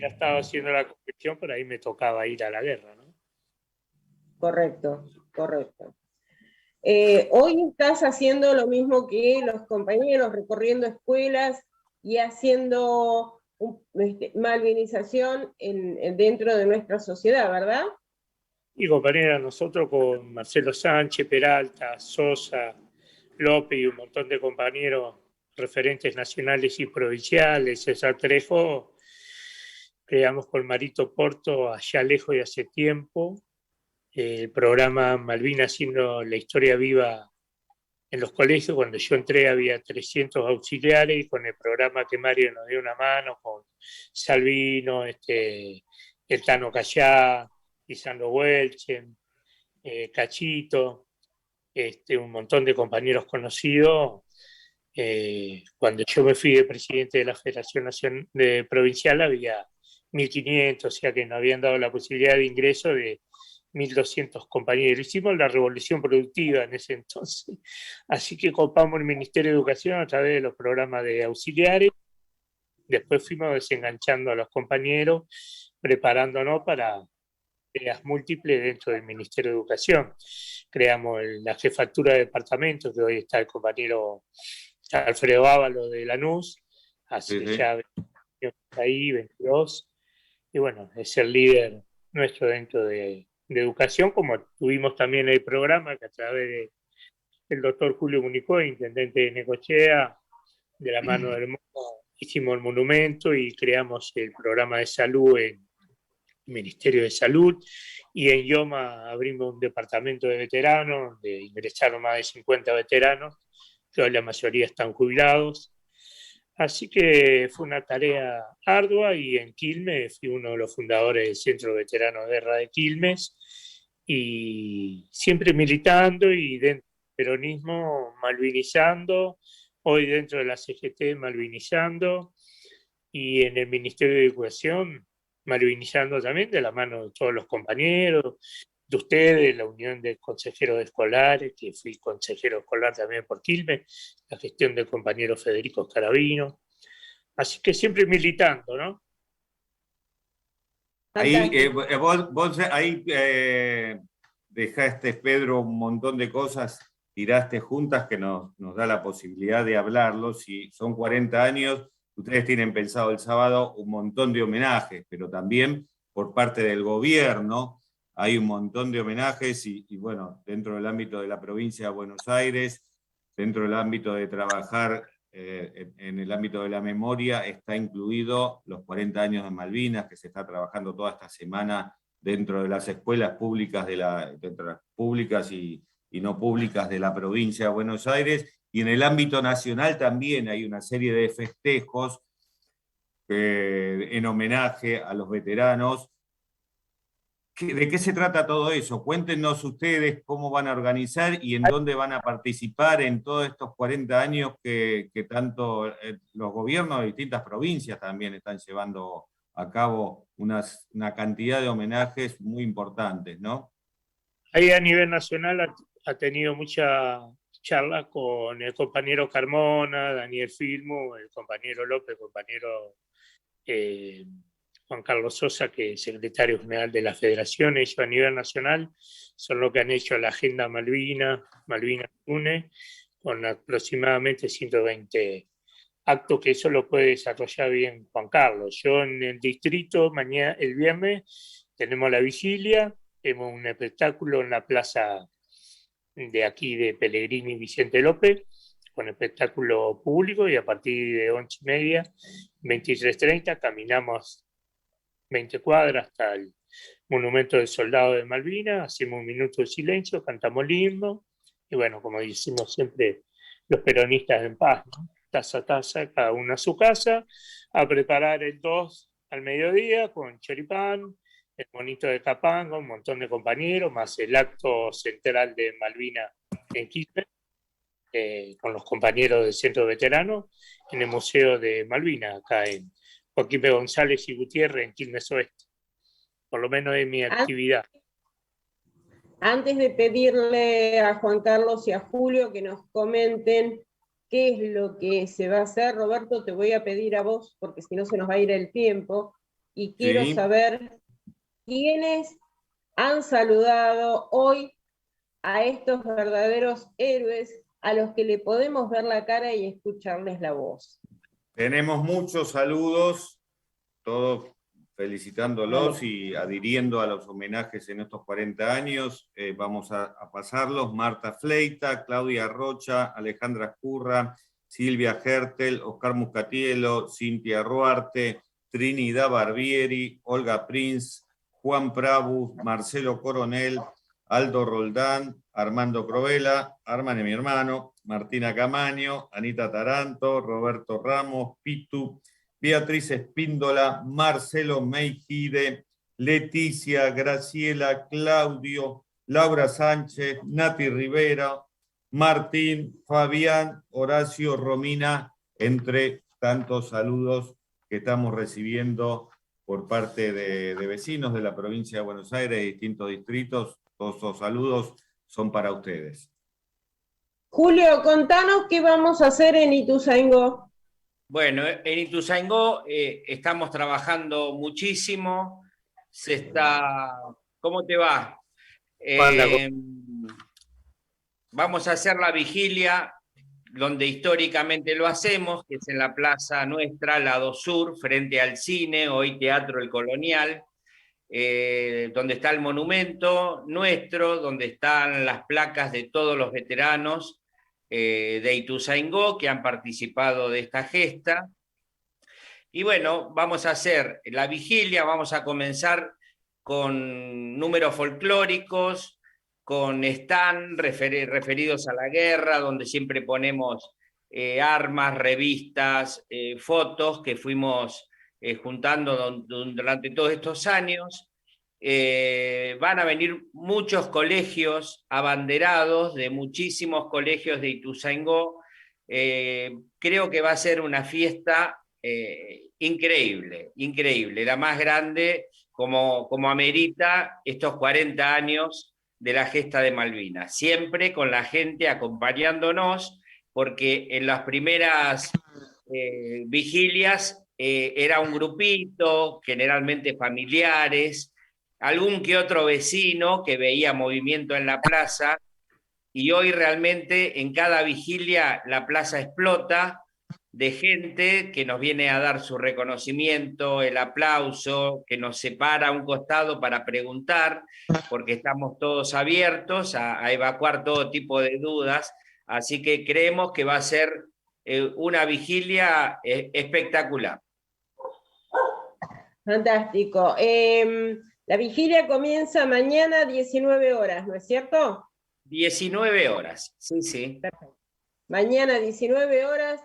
Speaker 8: estado haciendo la conscripción, por ahí me tocaba ir a la guerra, ¿no?
Speaker 4: correcto, correcto. Hoy estás haciendo lo mismo que los compañeros, recorriendo escuelas y haciendo malvinización dentro de nuestra sociedad, ¿verdad?
Speaker 8: Y compañera, nosotros con Marcelo Sánchez, Peralta, Sosa, López y un montón de compañeros referentes nacionales y provinciales, César Trejo, creamos con Marito Porto allá lejos y hace tiempo el programa Malvinas haciendo la historia viva En los colegios, cuando yo entré, había 300 auxiliares, y con el programa que Mario nos dio una mano, con Salvino, el Tano Callá, Lisandro Welchen, Cachito, un montón de compañeros conocidos. Cuando yo me fui de presidente de la Federación Provincial, había 1.500, o sea que nos habían dado la posibilidad de ingreso de 1.200 compañeros. Hicimos la revolución productiva en ese entonces. Así que copamos el Ministerio de Educación a través de los programas de auxiliares. Después fuimos desenganchando a los compañeros, preparándonos para tareas múltiples dentro del Ministerio de Educación. Creamos la jefatura de departamento, que hoy está el compañero Alfredo Ávalo de Lanús, hace ya 20 años ahí, 22. Y bueno, es el líder nuestro dentro de educación, como tuvimos también el programa que a través del doctor Julio Municoa, intendente de Necochea, de la mano del MONO, hicimos el monumento y creamos el programa de salud en el Ministerio de Salud, y en IOMA abrimos un departamento de veteranos, donde ingresaron más de 50 veteranos, que hoy la mayoría están jubilados. Así que fue una tarea ardua, y en Quilmes fui uno de los fundadores del Centro Veterano de Guerra de Quilmes, y siempre militando y dentro del peronismo malvinizando, hoy dentro de la CGT malvinizando, y en el Ministerio de Educación malvinizando también de la mano de todos los compañeros, de ustedes, la Unión de Consejeros Escolares, que fui consejero escolar también por Quilmes, la gestión del compañero Federico Scarabino. Así que siempre militando, ¿no?
Speaker 5: Ahí, vos ahí dejaste, Pedro, un montón de cosas, tiraste juntas que nos da la posibilidad de hablarlo. Si son 40 años, ustedes tienen pensado el sábado un montón de homenajes, pero también por parte del gobierno hay un montón de homenajes y bueno, dentro del ámbito de la provincia de Buenos Aires, dentro del ámbito de trabajar en el ámbito de la memoria, está incluido los 40 años de Malvinas, que se está trabajando toda esta semana dentro de las escuelas públicas, dentro de las públicas y no públicas de la provincia de Buenos Aires, y en el ámbito nacional también hay una serie de festejos en homenaje a los veteranos. ¿De qué se trata todo eso? Cuéntenos ustedes cómo van a organizar y en dónde van a participar en todos estos 40 años que tanto los gobiernos de distintas provincias también están llevando a cabo una cantidad de homenajes muy importantes, ¿no?
Speaker 8: Ahí a nivel nacional ha tenido mucha charla con el compañero Carmona, Daniel Filmo, el compañero López, el compañero Juan Carlos Sosa, que es secretario general de la Federación. Ellos a nivel nacional son los que han hecho la Agenda Malvinas UNE, con aproximadamente 120 actos, que eso lo puede desarrollar bien Juan Carlos. Yo en el distrito, el viernes, tenemos la vigilia, tenemos un espectáculo en la plaza de aquí de Pellegrini y Vicente López, con espectáculo público, y a partir de 11:30, 23:30, caminamos 20 cuadras hasta el Monumento del Soldado de Malvinas, hacemos un minuto de silencio, cantamos el himno, y bueno, como decimos siempre los peronistas en paz, ¿no? Taza a taza, cada uno a su casa, a preparar el 2 al mediodía con choripán, el monito de Capanga, un montón de compañeros, más el acto central de Malvinas en Quilmes, con los compañeros del Centro Veterano, en el Museo de Malvinas, acá en Joaquín P. González y Gutiérrez, en Quilmes Oeste. Por lo menos es mi actividad.
Speaker 4: Antes de pedirle a Juan Carlos y a Julio que nos comenten qué es lo que se va a hacer, Roberto, te voy a pedir a vos, porque si no se nos va a ir el tiempo, y quiero saber quiénes han saludado hoy a estos verdaderos héroes a los que le podemos ver la cara y escucharles la voz.
Speaker 5: Tenemos muchos saludos, todos felicitándolos y adhiriendo a los homenajes en estos 40 años. Vamos a pasarlos. Marta Fleita, Claudia Rocha, Alejandra Escurra, Silvia Hertel, Oscar Muscatielo, Cintia Ruarte, Trinidad Barbieri, Olga Prince, Juan Prabus, Marcelo Coronel, Aldo Roldán, Armando Crovela, Arman es mi hermano, Martina Camaño, Anita Taranto, Roberto Ramos, Pitu, Beatriz Espíndola, Marcelo Meijide, Leticia, Graciela, Claudio, Laura Sánchez, Nati Rivera, Martín, Fabián, Horacio, Romina, entre tantos saludos que estamos recibiendo por parte de vecinos de la provincia de Buenos Aires y distintos distritos. Todos esos saludos son para ustedes.
Speaker 4: Julio, contanos qué vamos a hacer en Ituzaingó.
Speaker 6: Bueno, en Ituzaingó estamos trabajando muchísimo. ¿Cómo te va? Vamos a hacer la vigilia donde históricamente lo hacemos, que es en la plaza nuestra, lado sur, frente al cine, hoy Teatro El Colonial, donde está el monumento nuestro, donde están las placas de todos los veteranos de Ituzaingó que han participado de esta gesta. Y bueno, vamos a hacer la vigilia, vamos a comenzar con números folclóricos, con stand referidos a la guerra, donde siempre ponemos armas, revistas, fotos que fuimos juntando durante todos estos años. Van a venir muchos colegios abanderados de muchísimos colegios de Ituzaingó. Creo que va a ser una fiesta increíble, increíble, la más grande como amerita estos 40 años de la gesta de Malvinas, siempre con la gente acompañándonos, porque en las primeras vigilias era un grupito, generalmente familiares, algún que otro vecino que veía movimiento en la plaza, y hoy realmente en cada vigilia la plaza explota de gente que nos viene a dar su reconocimiento, el aplauso, que nos separa a un costado para preguntar, porque estamos todos abiertos a evacuar todo tipo de dudas, así que creemos que va a ser una vigilia espectacular.
Speaker 4: Fantástico. La vigilia comienza mañana 19 horas, ¿no es cierto?
Speaker 6: 19 horas, sí, sí.
Speaker 4: Perfecto. Mañana 19 horas.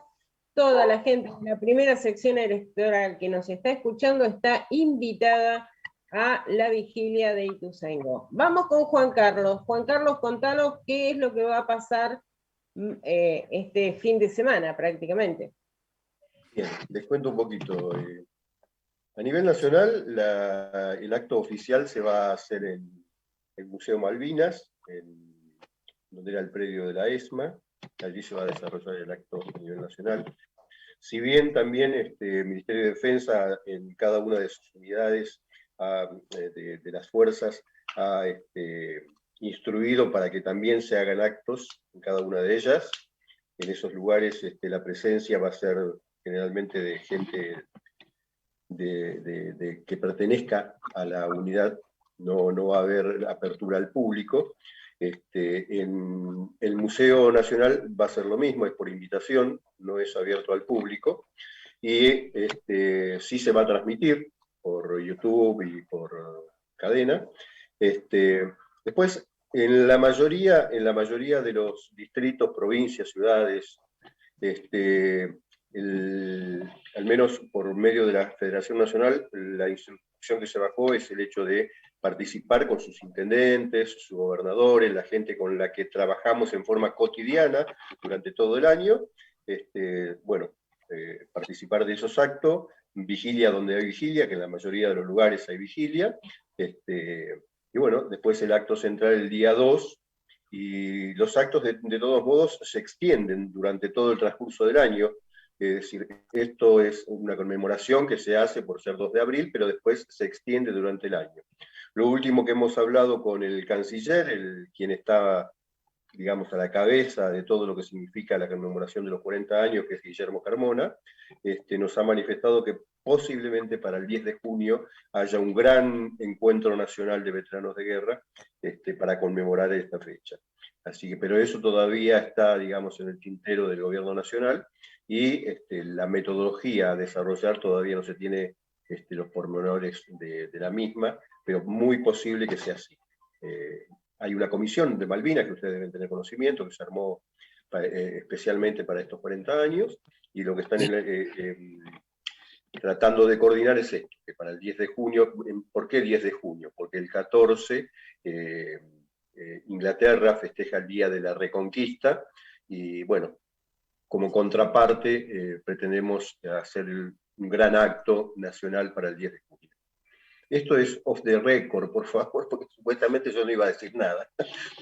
Speaker 4: Toda la gente de la primera sección electoral que nos está escuchando está invitada a la vigilia de Ituzaingó. Vamos con Juan Carlos. Juan Carlos, contanos qué es lo que va a pasar este fin de semana prácticamente.
Speaker 7: Bien, les cuento un poquito. A nivel nacional, el acto oficial se va a hacer en el Museo Malvinas, donde era el predio de la ESMA. Allí se va a desarrollar el acto a nivel nacional. Si bien también el Ministerio de Defensa en cada una de sus unidades de las fuerzas ha instruido para que también se hagan actos en cada una de ellas. En esos lugares la presencia va a ser generalmente de gente que pertenezca a la unidad, no va a haber apertura al público. En el Museo Nacional va a ser lo mismo, es por invitación, no es abierto al público, y sí se va a transmitir por YouTube y por cadena. Después, en la mayoría de los distritos, provincias, ciudades, al menos por medio de la Federación Nacional, la instrucción que se bajó es el hecho de participar con sus intendentes, sus gobernadores, la gente con la que trabajamos en forma cotidiana durante todo el año, participar de esos actos, vigilia donde hay vigilia, que en la mayoría de los lugares hay vigilia, y bueno, después el acto central el día 2, y los actos de todos modos se extienden durante todo el transcurso del año. Es decir, esto es una conmemoración que se hace por ser 2 de abril, pero después se extiende durante el año. Lo último que hemos hablado con el canciller, quien está, digamos, a la cabeza de todo lo que significa la conmemoración de los 40 años, que es Guillermo Carmona, nos ha manifestado que posiblemente para el 10 de junio haya un gran encuentro nacional de veteranos de guerra para conmemorar esta fecha. Así que, pero eso todavía está, digamos, en el tintero del gobierno nacional, y la metodología a desarrollar todavía no se tiene los pormenores de la misma, pero muy posible que sea así. hay una comisión de Malvinas, que ustedes deben tener conocimiento, que se armó especialmente para estos 40 años, y lo que están tratando de coordinar es esto, que para el 10 de junio, ¿por qué 10 de junio? Porque el 14 Inglaterra festeja el Día de la Reconquista, y bueno, como contraparte pretendemos hacer un gran acto nacional para el 10 de junio. Esto es off the record, por favor, porque supuestamente yo no iba a decir nada,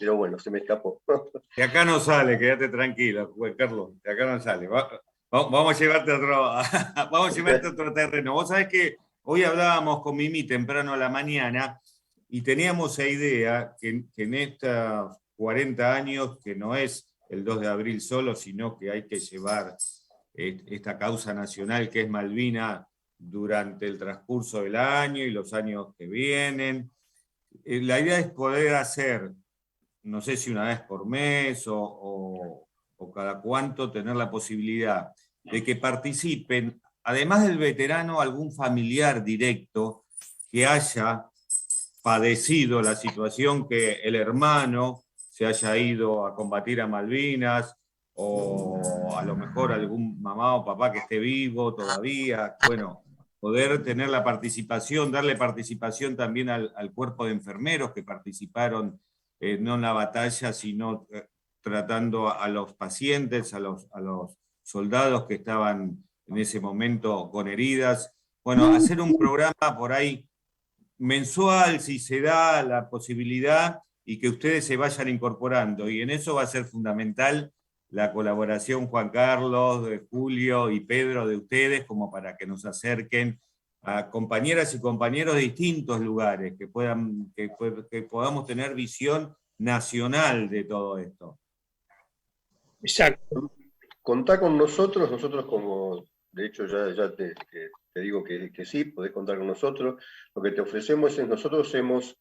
Speaker 7: pero bueno, se me escapó.
Speaker 5: De acá no sale, quédate tranquilo, Juan Carlos, de acá no sale. Vamos a llevarte a otro terreno. Vos sabés que hoy hablábamos con Mimi temprano a la mañana y teníamos la idea que en estos 40 años, que no es el 2 de abril solo, sino que hay que llevar esta causa nacional que es Malvinas durante el transcurso del año y los años que vienen. La idea es poder hacer, no sé si una vez por mes o cada cuánto, tener la posibilidad de que participen, además del veterano, algún familiar directo que haya padecido la situación, que el hermano se haya ido a combatir a Malvinas, o a lo mejor algún mamá o papá que esté vivo todavía. Bueno, poder tener la participación, darle participación también al cuerpo de enfermeros que participaron no en la batalla, sino tratando a los pacientes, a los soldados que estaban en ese momento con heridas. Bueno, hacer un programa por ahí mensual, si se da la posibilidad, y que ustedes se vayan incorporando. Y en eso va a ser fundamental la colaboración, Juan Carlos, de Julio y Pedro, de ustedes, como para que nos acerquen a compañeras y compañeros de distintos lugares, que podamos tener visión nacional de todo esto.
Speaker 8: Exacto.
Speaker 7: Contá con nosotros como, de hecho ya te digo que sí, podés contar con nosotros. Lo que te ofrecemos es, nosotros hemos,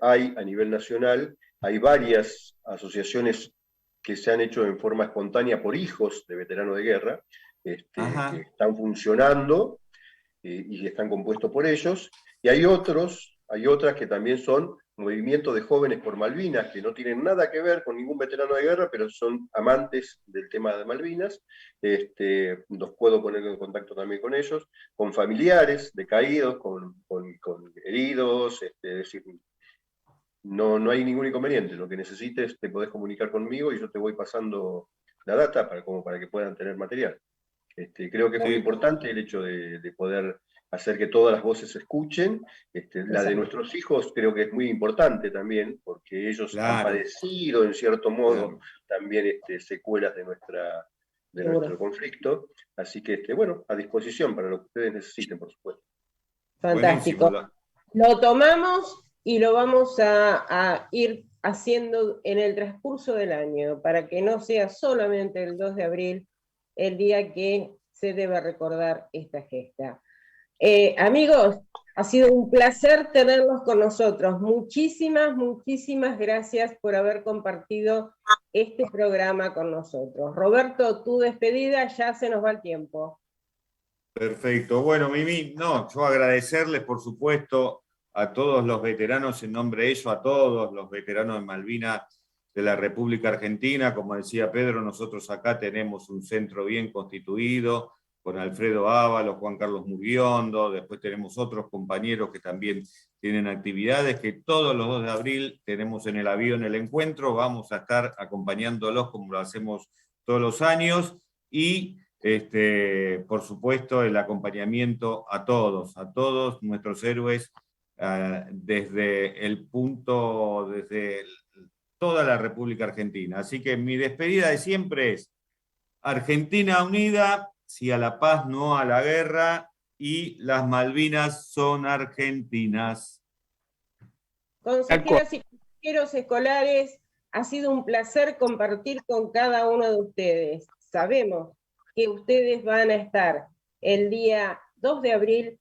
Speaker 7: hay a nivel nacional, hay varias asociaciones que se han hecho en forma espontánea por hijos de veteranos de guerra, que están funcionando y están compuestos por ellos, y hay otras que también son movimientos de jóvenes por Malvinas, que no tienen nada que ver con ningún veterano de guerra, pero son amantes del tema de Malvinas. Los puedo poner en contacto también con ellos, con familiares de caídos, con heridos, es decir, no hay ningún inconveniente. Lo que necesites te podés comunicar conmigo y yo te voy pasando la data para que puedan tener material. Creo que es muy importante el hecho de poder hacer que todas las voces se escuchen. La de nuestros hijos creo que es muy importante también, porque ellos han padecido en cierto modo también secuelas de nuestro conflicto. Así que, bueno, a disposición para lo que ustedes necesiten, por supuesto.
Speaker 4: Fantástico. Lo tomamos y lo vamos a ir haciendo en el transcurso del año, para que no sea solamente el 2 de abril el día que se debe recordar esta gesta. Amigos, ha sido un placer tenerlos con nosotros. Muchísimas gracias por haber compartido este programa con nosotros. Roberto, tu despedida, ya se nos va el tiempo.
Speaker 5: Perfecto. Bueno, Mimi, yo agradecerles, por supuesto, a todos los veteranos, en nombre de ellos, a todos los veteranos de Malvinas de la República Argentina. Como decía Pedro, nosotros acá tenemos un centro bien constituido, con Alfredo Ábalos, Juan Carlos Murguiondo, después tenemos otros compañeros que también tienen actividades, que todos los 2 de abril tenemos en el avión el encuentro, vamos a estar acompañándolos como lo hacemos todos los años, y por supuesto el acompañamiento a todos nuestros héroes, desde toda la República Argentina. Así que mi despedida de siempre es: Argentina unida, sí a la paz, no a la guerra, y las Malvinas son argentinas.
Speaker 4: Consejeras y consejeros escolares, ha sido un placer compartir con cada uno de ustedes. Sabemos que ustedes van a estar el día 2 de abril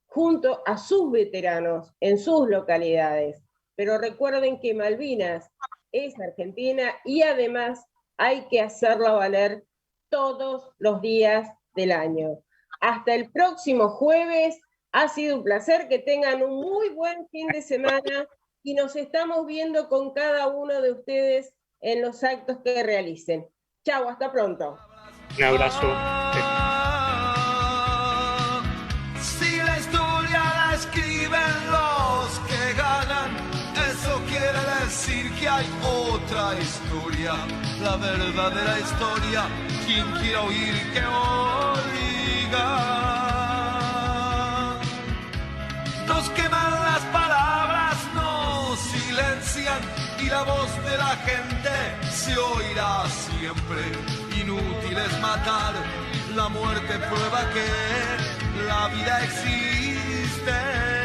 Speaker 4: junto a sus veteranos en sus localidades, pero recuerden que Malvinas es Argentina y además hay que hacerla valer todos los días del año. Hasta el próximo jueves. Ha sido un placer, que tengan un muy buen fin de semana y nos estamos viendo con cada uno de ustedes en los actos que realicen. Chau, hasta pronto.
Speaker 8: Un abrazo.
Speaker 3: Si la historia la escriben los que ganan, eso quiere decir que hay otra historia, la verdadera historia. Quien quiera oír que oiga. Nos queman las palabras, nos silencian y la voz de la gente se oirá siempre. Inútil es matar, la muerte prueba que la vida existe.